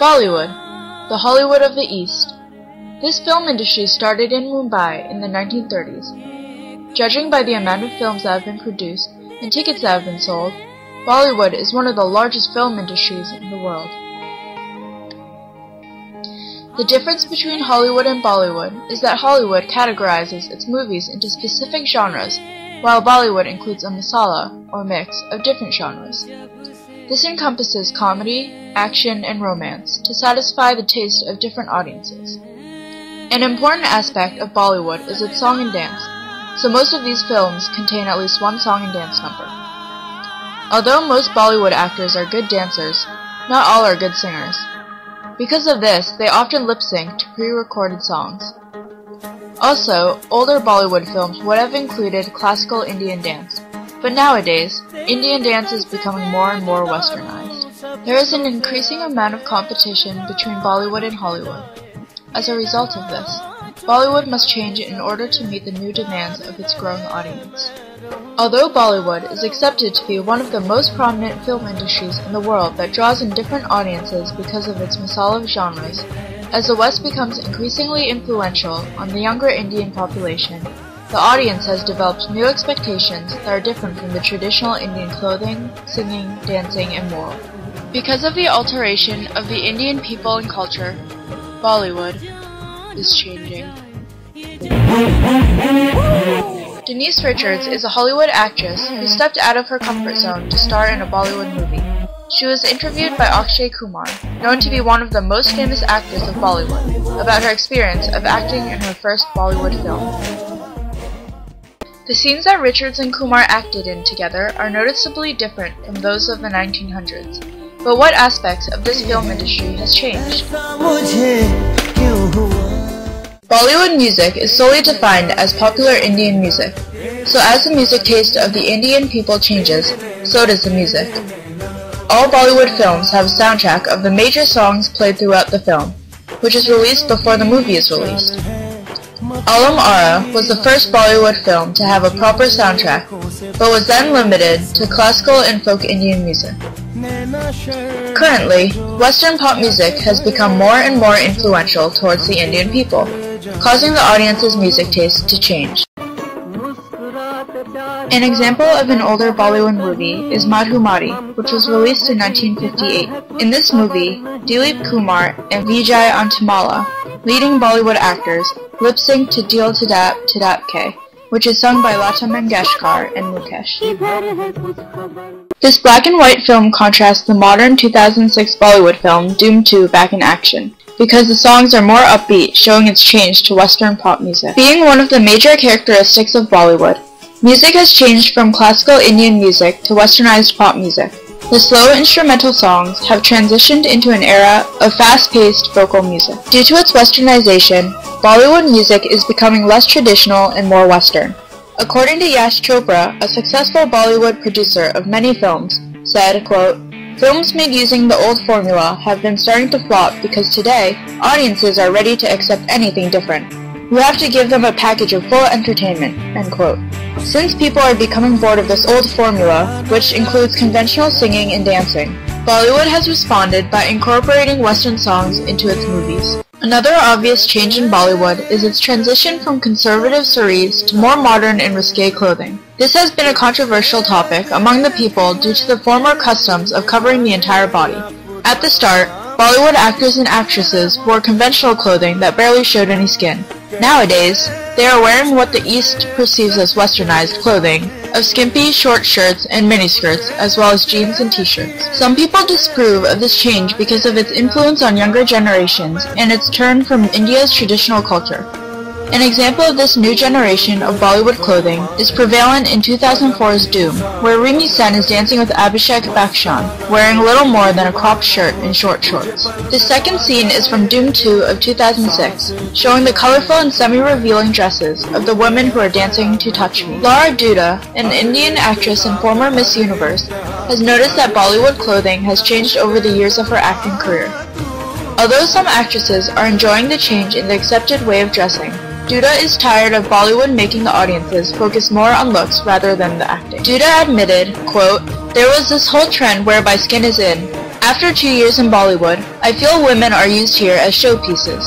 Bollywood, the Hollywood of the East. This film industry started in Mumbai in the 1930s. Judging by the amount of films that have been produced and tickets that have been sold, Bollywood is one of the largest film industries in the world. The difference between Hollywood and Bollywood is that Hollywood categorizes its movies into specific genres, while Bollywood includes a masala, or mix, of different genres. This encompasses comedy, action, and romance to satisfy the taste of different audiences. An important aspect of Bollywood is its song and dance, so most of these films contain at least one song and dance number. Although most Bollywood actors are good dancers, not all are good singers. Because of this, they often lip-sync to pre-recorded songs. Also, older Bollywood films would have included classical Indian dance, but nowadays, Indian dance is becoming more and more westernized. There is an increasing amount of competition between Bollywood and Hollywood. As a result of this, Bollywood must change in order to meet the new demands of its growing audience. Although Bollywood is accepted to be one of the most prominent film industries in the world that draws in different audiences because of its masala genres, as the West becomes increasingly influential on the younger Indian population, the audience has developed new expectations that are different from the traditional Indian clothing, singing, dancing, and moral. Because of the alteration of the Indian people and culture, Bollywood is changing. Denise Richards is a Hollywood actress who stepped out of her comfort zone to star in a Bollywood movie. She was interviewed by Akshay Kumar, known to be one of the most famous actors of Bollywood, about her experience of acting in her first Bollywood film. The scenes that Richards and Kumar acted in together are noticeably different from those of the 1900s. But what aspects of this film industry has changed? Bollywood music is solely defined as popular Indian music. So as the music taste of the Indian people changes, so does the music. All Bollywood films have a soundtrack of the major songs played throughout the film, which is released before the movie is released. Alam Ara was the first Bollywood film to have a proper soundtrack, but was then limited to classical and folk Indian music. Currently, Western pop music has become more and more influential towards the Indian people, causing the audience's music taste to change. An example of an older Bollywood movie is Madhumari, which was released in 1958. In this movie, Dilip Kumar and Vijay Antamala, leading Bollywood actors, lip-sync to Dil Tadap Tadapke, which is sung by Lata Mangeshkar and Mukesh. This black and white film contrasts the modern 2006 Bollywood film Doom 2 Back in Action, because the songs are more upbeat, showing its change to Western pop music. Being one of the major characteristics of Bollywood, music has changed from classical Indian music to westernized pop music. The slow instrumental songs have transitioned into an era of fast-paced vocal music. Due to its westernization, Bollywood music is becoming less traditional and more Western. According to Yash Chopra, a successful Bollywood producer of many films, said, quote, "Films made using the old formula have been starting to flop because today, audiences are ready to accept anything different. You have to give them a package of full entertainment," end quote. Since people are becoming bored of this old formula, which includes conventional singing and dancing, Bollywood has responded by incorporating Western songs into its movies. Another obvious change in Bollywood is its transition from conservative sarees to more modern and risque clothing. This has been a controversial topic among the people due to the former customs of covering the entire body. At the start, Bollywood actors and actresses wore conventional clothing that barely showed any skin. Nowadays, they are wearing what the East perceives as westernized clothing, of skimpy, short shirts and miniskirts, as well as jeans and t-shirts. Some people disapprove of this change because of its influence on younger generations and its turn from India's traditional culture. An example of this new generation of Bollywood clothing is prevalent in 2004's Doom, where Rimi Sen is dancing with Abhishek Bachchan, wearing little more than a cropped shirt and short shorts. The second scene is from Doom 2 of 2006, showing the colorful and semi-revealing dresses of the women who are dancing to Touch Me. Laura Dutta, an Indian actress and former Miss Universe, has noticed that Bollywood clothing has changed over the years of her acting career. Although some actresses are enjoying the change in the accepted way of dressing, Dutta is tired of Bollywood making the audiences focus more on looks rather than the acting. Dutta admitted, quote, "There was this whole trend whereby skin is in, After 2 years in Bollywood, I feel women are used here as showpieces.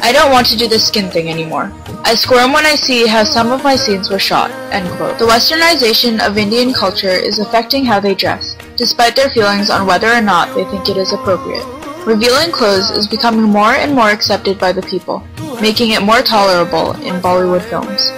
I don't want to do the skin thing anymore. I squirm when I see how some of my scenes were shot." End quote. The westernization of Indian culture is affecting how they dress, despite their feelings on whether or not they think it is appropriate. Revealing clothes is becoming more and more accepted by the people, making it more tolerable in Bollywood films.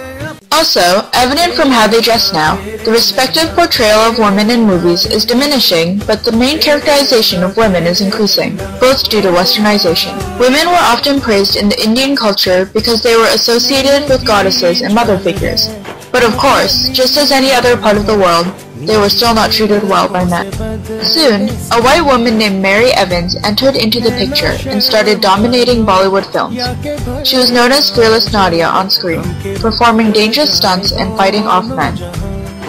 Also, evident from how they dress now, the respective portrayal of women in movies is diminishing, but the main characterization of women is increasing, both due to westernization. Women were often praised in the Indian culture because they were associated with goddesses and mother figures. But of course, just as any other part of the world, they were still not treated well by men. Soon, a white woman named Mary Evans entered into the picture and started dominating Bollywood films. She was known as Fearless Nadia on screen, performing dangerous stunts and fighting off men.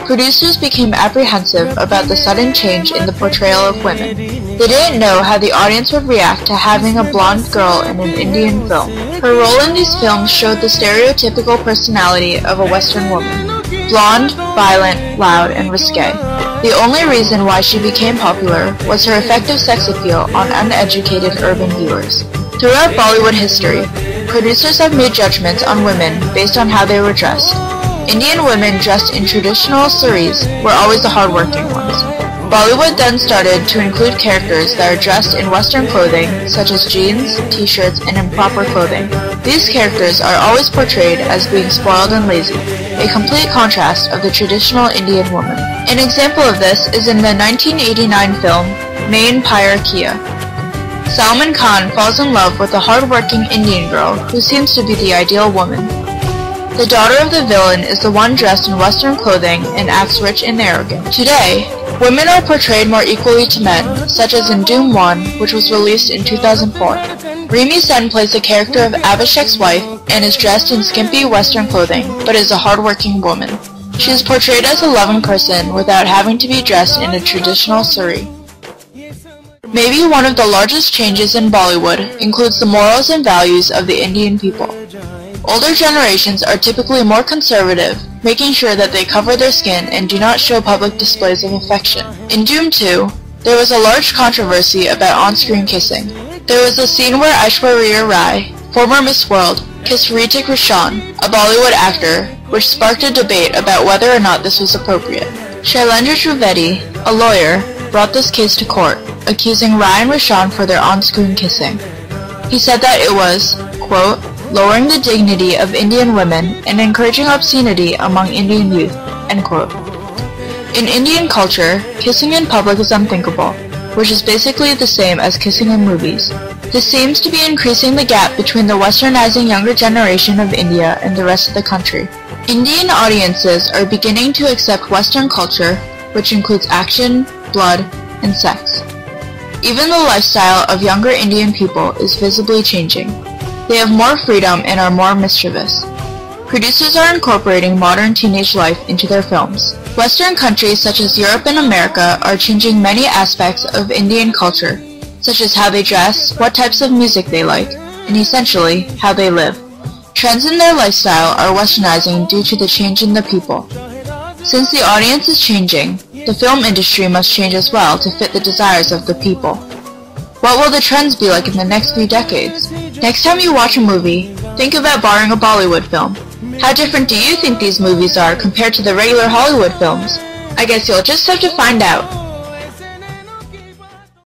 Producers became apprehensive about the sudden change in the portrayal of women. They didn't know how the audience would react to having a blonde girl in an Indian film. Her role in these films showed the stereotypical personality of a Western woman. Blonde, violent, loud, and risque. The only reason why she became popular was her effective sex appeal on uneducated urban viewers. Throughout Bollywood history, producers have made judgments on women based on how they were dressed. Indian women dressed in traditional saris were always the hard-working ones. Bollywood then started to include characters that are dressed in Western clothing, such as jeans, t-shirts, and improper clothing. These characters are always portrayed as being spoiled and lazy, a complete contrast of the traditional Indian woman. An example of this is in the 1989 film, Main Pyar Kiya. Salman Khan falls in love with a hard-working Indian girl who seems to be the ideal woman. The daughter of the villain is the one dressed in Western clothing and acts rich and arrogant. Today, women are portrayed more equally to men, such as in Doom 1, which was released in 2004. Rimi Sen plays the character of Abhishek's wife and is dressed in skimpy Western clothing, but is a hard-working woman. She is portrayed as a loving person without having to be dressed in a traditional sari. Maybe one of the largest changes in Bollywood includes the morals and values of the Indian people. Older generations are typically more conservative, making sure that they cover their skin and do not show public displays of affection. In Doom 2, there was a large controversy about on-screen kissing. There was a scene where Aishwarya Rai, former Miss World, kissed Hrithik Roshan, a Bollywood actor, which sparked a debate about whether or not this was appropriate. Shailendra Trivedi, a lawyer, brought this case to court, accusing Rai and Roshan for their on-screen kissing. He said that it was, quote, lowering the dignity of Indian women and encouraging obscenity among Indian youth, end quote. In Indian culture, kissing in public is unthinkable, which is basically the same as kissing in movies. This seems to be increasing the gap between the westernizing younger generation of India and the rest of the country. Indian audiences are beginning to accept Western culture, which includes action, blood, and sex. Even the lifestyle of younger Indian people is visibly changing. They have more freedom and are more mischievous. Producers are incorporating modern teenage life into their films. Western countries such as Europe and America are changing many aspects of Indian culture, such as how they dress, what types of music they like, and essentially, how they live. Trends in their lifestyle are westernizing due to the change in the people. Since the audience is changing, the film industry must change as well to fit the desires of the people. What will the trends be like in the next few decades? Next time you watch a movie, think about borrowing a Bollywood film. How different do you think these movies are compared to the regular Hollywood films? I guess you'll just have to find out.